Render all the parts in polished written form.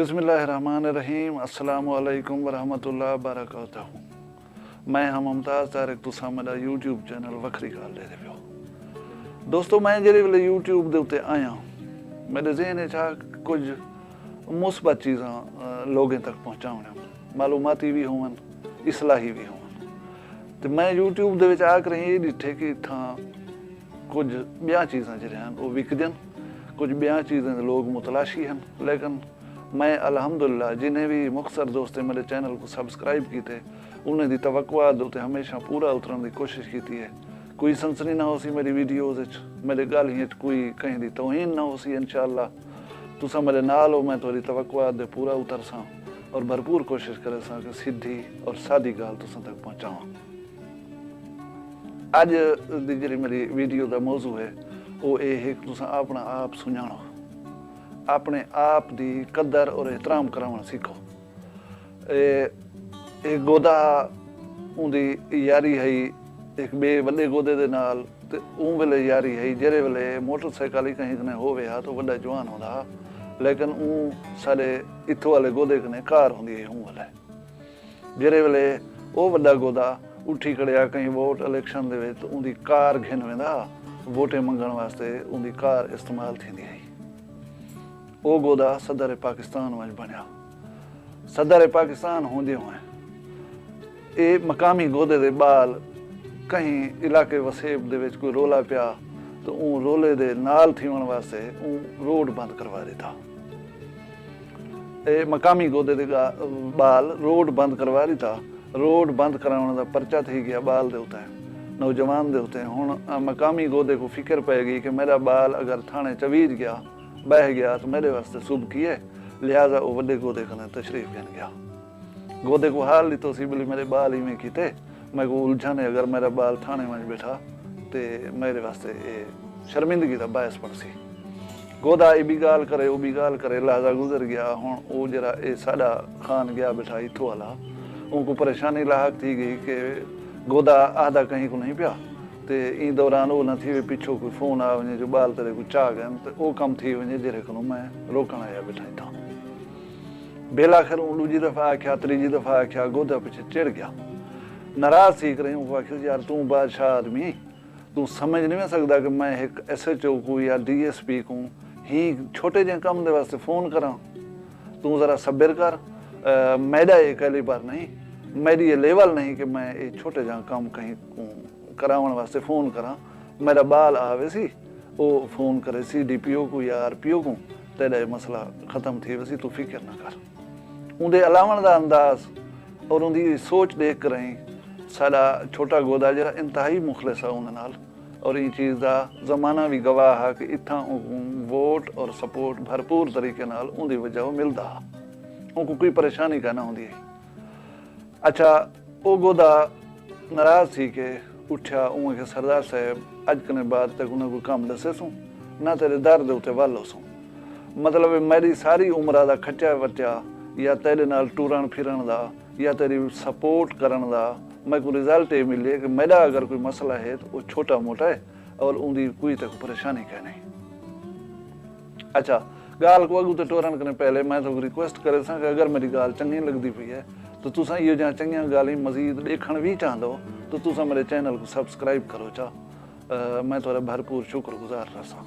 बिस्मिल्लाहिर्रहमानिर्रहीम अस्सलामु अलैकुम वरहमतुल्लाहि वबरकातुहू। मैं हम मुमताज़ तारिक तुसा मेरा यूट्यूब चैनल वखरी गाल दे पियो। दोस्तों मैं जेरे वेले यूट्यूब दे उत्ते आया मेरे ज़हन च कुछ मुस्बत चीज़ां लोगों तक पहुँचाउण मालूमाती भी होवन इसलाही भी होवन तो मैं यूट्यूब दे विच आकर ये डिठे कि इत्थां कुछ बियां चीज़ां जिहड़ियां वो विकदन कुछ बियां चीज़ां दे लोग मुतलाशी हैं लेकिन मैं अल्हम्दुलिल्लाह जिन्हें भी मुख्तसर दोस्तें मेरे चैनल को सब्सक्राइब किए उन्हें दी तवक्कुआत उत्ते हमेशा पूरा उतरन की कोशिश की है। कोई सनसनी ना हो सी मेरी वीडियोज़ मेरे गालियां कोई कहीं दी तौहीन ना हो सी। इंशाअल्लाह तुसा मेरे नाल हो मैं तुहाडी तवक्कुआत दे पूरा उतर सा और भरपूर कोशिश करे सा कि सीधी और सादी गाल तुसा तक पहुँचावां। अज दी जिहड़ी मेरी वीडियो का मौजू है वो ये है कि तुसा अपना आप सुझाणो अपने आप दी कदर और एहतराम करावण सीखो। एक गोदा उंदी यारी है एक बे वड्डे गोदे दे नाल ते उन वेले यारी है जेरे वेले मोटरसाइकिल ही कहीं कने होवे हा तो वड्डा जवान होंदा लेकिन ऊ साडे इत्थों वाले गोदे कने कार होंदी है ऊ वाले जेरे वेले ओ वड्डा गोदा उठी खड़िया कहीं वोट इलेक्शन दे विच उंदी कार घिन वेंदा वोटे मंगण वास्ते उंदी कार इस्तेमाल थींदी है। वो गोदा सदर पाकिस्तान में बनया सदर पाकिस्तान होंदे हुए ये मकामी गोदे दे बाल कहीं इलाके वसेब दे विच कोई रोला पिया तो ऊ रोले दे नाल थीवण वास्ते ऊ रोड बंद करवा दिता। ये मकामी गोदे दे बाल रोड बंद करवा दिता। रोड बंद कराने का परचा थी गया बाल दे उत्ते नौजवान दे उत्ते हुण मकामी गोदे को फिक्र पै गई कि मेरा बाल अगर थाने चवीज गया बह गया तो मेरे वास्ते शुभ किए लिहाजा वो वड्डे गोदे कने तशरीफ गिन गया। गोदे को हाल ली तो सी बोली मेरे बाल इवें कीते मैं को उलझन है अगर मेरा बाल थाने में बैठा तो मेरे वास्ते ये शर्मिंदगी का बायस बन सी। गोदा ये भी गाल करे वो भी गाल करे लिहाजा गुजर गया। हुण वो जरा ये साडा खान गया बैठा इत्थों वाला उनको परेशानी लाहक थी गई कि गोदा आधा कहीं को नहीं पिया तो इन दौरान वो न थी पिछों कोई फोन आ वजे जो बाल तेरे को चाह गए तो वो कम थी वजे जेरे को मैं रोकण आया बैठा था। बेला खैर दूजी दफ़ा आख्या तीजी दफ़ा आख्या गोदा पीछे चिड़ गया नाराज थी करें आखिर यार तू बादशाह आदमी तू समझ नहीं सकता कि मैं एक SHO को या DSP को ही छोटे जे कम दे वास्ते फोन करा तू जरा सब्र कर मेरा ये कैलिबर नहीं मेरी ये लेवल नहीं कि मैं ये छोटे जा काम कहीं करावन वास्ते फोन करा मेरा बाल आवे सी वो फोन करे सी DPO को या RPO को तेरा मसला ख़त्म थी वैसी तू फिक्र ना कर। उनके अलावण का अंदाज और उनकी सोच देख कर ही साडा छोटा गोदा जरा इंतहाई मुखलिस है उन्हें नाल और इन चीज़ का जमाना भी गवाह है कि इतना वोट और सपोर्ट भरपूर तरीके नाल उनकी वजह मिलता उनको कोई परेशानी कहना होंगी। अच्छा वो गोदा नाराज थी के उठा उन्हें के सरदार साहब अज कने बाद तक उन्हें कोई काम दसे सूँ ना तेरे दर दे उत्ते वालो सूँ मतलब मेरी सारी उम्र का खर्चा वर्चा या तेरे नाल टूरन फिरन का या तेरी सपोर्ट करन का मैं को रिजल्ट ये मिले कि मेरा अगर कोई मसला है तो वो छोटा मोटा है और उनकी कोई तक परेशानी कह नहीं। अच्छा गाल को अगू तो टोरन करने पहले मैं तो रिक्वेस्ट करे कि अगर मेरी गाल चंगी लगती पई है तो तुसा ये जहाँ चंगियां गाली मजीद देखण भी चाहते तो तुसा मेरे चैनल को सब्सक्राइब करो चा मैं थोड़ा भरपूर शुक्रगुजार रहा।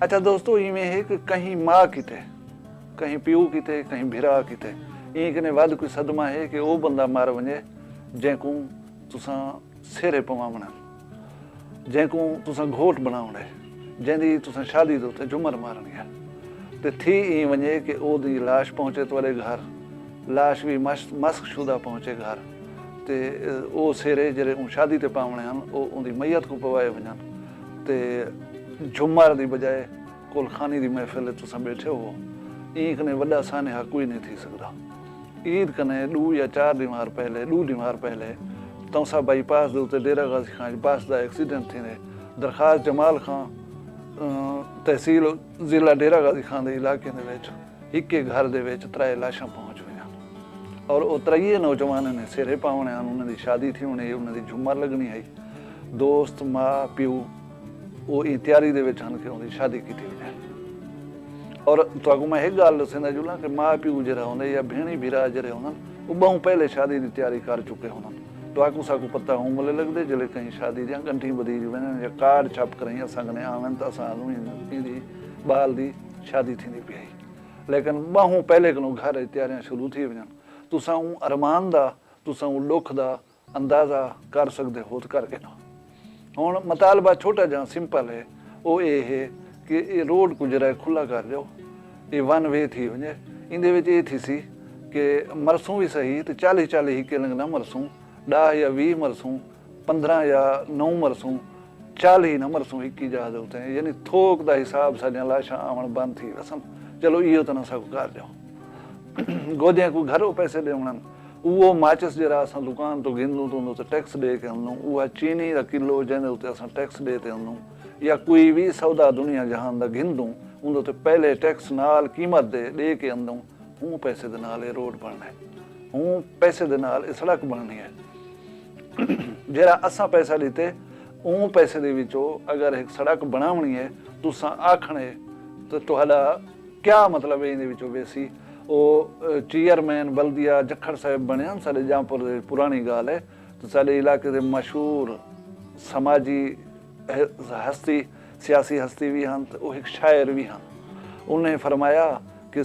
अच्छा दोस्तों इवें है कि कहीं माँ किते कहीं प्यू किते कहीं भिरा किते एक ने वध कोई सदमा है कि वो बंदा मार वजे जैको तुसा सिरे पवावण जैको तुसा घोट बनावण जैंदी तुसा शादी दे उत्ते झुमर मारनी है तो थी ई वजे कि ओदी लाश पहुँचे तुम्हारे घर लाश भी मस्क शुदा पहुँचे घर ते वो सिरे जरे शादी ते पावणे हैं वो उनकी मैयत को पवाए वजन ते झुमर की बजाय कुलखानी की महफिल तुसा बैठे हो ई कने वड्डा सानेहा कोई नहीं थी सकता। ईद कने 2 या 4 दिन पहले 2 दिन पहले तौसा बाईपास के उत्ते डेरा गाजी खां बस का एक्सीडेंट थी दरखास्त जमाल खां तहसील जिला डेरा गाजी खान के इलाके के घर के 3 लाशा पहुँच गई और वो 3 नौजवानों ने सिरे पावने उन्होंने शादी थी उन्हें झुमर लगनी है दोस्त माँ प्यू वो तैयारी के उनकी शादी की थी। और तुहाकू मैं एक गल दसना जुला कि माँ प्यू जरा होंगे या भेणी भीरा जरे होंगे वो बहु पहले शादी की तैयारी कर चुके होंगे। तुहाकू साकू पता होमले लगते जल्द कहीं शादी या गंठी बदीज वञनि या कार्ड छप कराई असां आवन तो असां बाल की शादी थी पई, लेकिन बहु पहले को घर तैयारियां शुरू थी वञनि। तुसां अरमान दा तुसां दुख दा अंदाज़ा कर सकते हो तो करके ना। हुण मुतालबा छोटा जहा सिंपल है, वो ये है कि ये रोड को जरा खुला कर दो, ये वन वे थी वञे। इंदे विच ये थी सी कि मरसूं भी सही तो 40-40 हिके लंघना मरसूं, 10 या 20 मरसूं, 15 या 9 मरसूं, 40 न मरसूं 21 जहाज होते हैं, यानी थोक का हिसाब साडियां लाशां आवन बंद थी वसन। चलो इहो तो न सको कर दो। गोदियां को घरों पैसे ॾियणनि, उहो माचिस जरा असां दुकान तो गिनूं तो टैक्स ॾे के आनूं, उहा चीनी का किलो जंहिंजे उत्ते असां टैक्स ॾे ते आनूं, या कोई भी सौदा दुनिया जहान का गिनदूं उंदे उत्ते पहले टैक्स नाल कीमत दे के आंदूं, हूँ पैसे दे नाल रोड बनना है, हूँ पैसे दे नाल सड़क बननी है। जरा असां पैसा दिते उं पैसे दे विचों अगर एक सड़क बनावनी है तुसां आखणे तो तुहाडा क्या मतलब है इहदे विचों वेसी। वो चेयरमैन बल्दिया जखड़ साहब बने साडे जामपुर दे पुरानी गाल है, तो साडे इलाके दे मशहूर समाजी हस्ती सियासी हस्ती भी हैं, तो एक शायर भी हैं। उन्हें फरमाया कि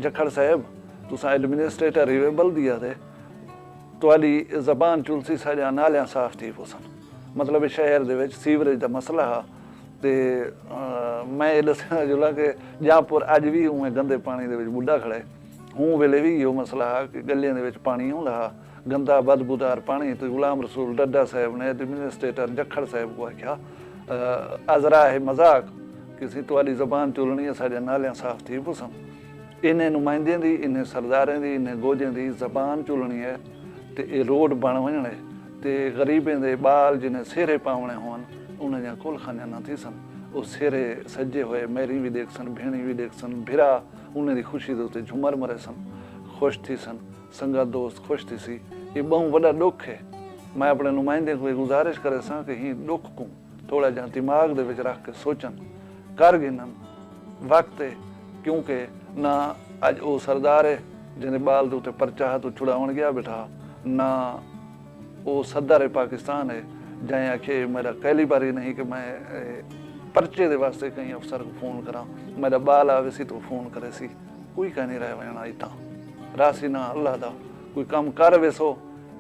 जखड़ साहब तुसां एडमिनिस्ट्रेटर ही बल्दिया दे, तुहाडी जबान चुलसी साढ़िया नालियां साफ थी पोसन। मतलब शहर दे विच सीवरेज का मसला है, तो मैं ये दसना जुला कि जामपुर अज भी उवें गंदे पानी दे विच बुढ़ा खड़ा है। हूँ वेले भी इहो मसला है कि गलियां दे विच पानी आउंदा हा, गंदा बदबूदार पानी। तो गुलाम रसूल डड्डा साहब ने एडमिनिस्ट्रेटर जखड़ साहब को आख्या अजरा है मजाक किसी तुहाडी जबान चुलनी है, साढ़िया नालियां साफ थी पोसन। इन्हें नुमाइंदे दी, इन्हें सरदारें दी, इन्हें गोजें दी जबान चुलनी है, तो ये रोड बन वञणे, तो गरीबें दे बाल जिन्हें सेरे पावणे होन उन्हें जा कुल खाने न थी सन। वो सेरे सजे हुए मैरी भी देख सन, भेणी भी देख सन, भिरा उन्हें दी खुशी दे उत्ते झूमर मरे सन, खुश थी सन, संगा दोस्त खुश थी सी। ये बहु वड्डा दुख है। मैं अपने नुमाइंदे को गुजारिश करे सा कि ही दुख को थोड़ा जा दिमाग दे विच रख के सोचन कर गिनन वक्त है, क्योंकि ना अज वो सरदार है जिन्हें बाल दे उत्ते परचा तो छुड़ावन गया बैठा, ना वो सदर पाकिस्तान है जै आखे मेरा पहली बारी नहीं कि मैं परचे दे वास्ते कहीं अफसर को फोन करा, मेरा बाल आवे सी तो फोन करे सी, कोई कह नहीं रह वञणा इतां रासी ना अल्लाह दा कोई कम कर वेसो,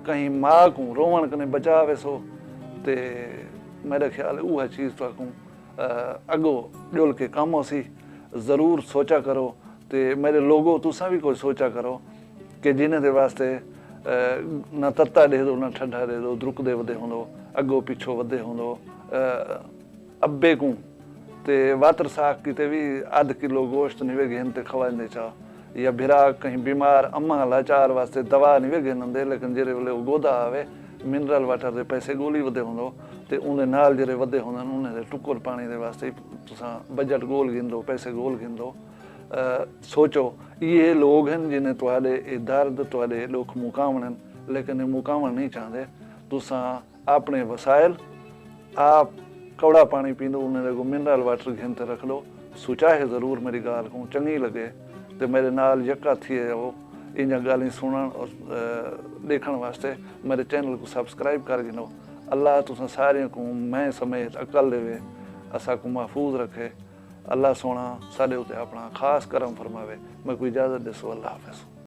कहीं माँ को रोवण कने बचा वेसो। ते मेरा ख्याल है वह चीज़ तो अगो जुल के कम हो सी। ज़रूर सोचा करो, तो मेरे लोगों तुसा भी कोई सोचा करो कि जिन्हें दे वास्ते ना तत्ता दे दो ना ठंडा दे दो, द्रुकदे वधे होंदो, अगो पिछो वधे होंदो। अब्बे को ते वातर साग किते भी अध किलो गोश्त नहीं वे घेन ते खवांदे चा, या भिरा कहीं बीमार अम्मा लाचार वास्ते दवा नहीं वे घेनंदे, लेकिन जेरे वेले गोदा आवे मिनरल वाटर दे पैसे गोली वधे होंदो, ते उन्हें नाल जेरे वधे होंदन उन्हें दे टुक्कर पानी दे वास्ते तुसां बजट गोल गिंदो, पैसे गोल गिंदो। सोचो ये लोग हैं जिन्हें तुहाडे दर्द तुहाडे दुख मुकावण, लेकिन मुकावण नहीं चाहते। तुसां अपने वसाइल आप कौड़ा पानी पींदो, उन्हें को मिनरल वाटर घेन ते रख लो। सोचा है ज़रूर मेरी गाल को चंगी लगे तो मेरे नाल यका थिए हो इन गालें सुनण और देखण वास्ते मेरे चैनल को सब्सक्राइब कर गिनो। अल्लाह तुसां सारियों को मैं समेत अकल देवे, असा को महफूज रखे। अल्लाह सोना साडे उत्ते अपना खास करम फरमावे। मैं कोई इजाज़त दसो, अल्लाह हाफ़िज़।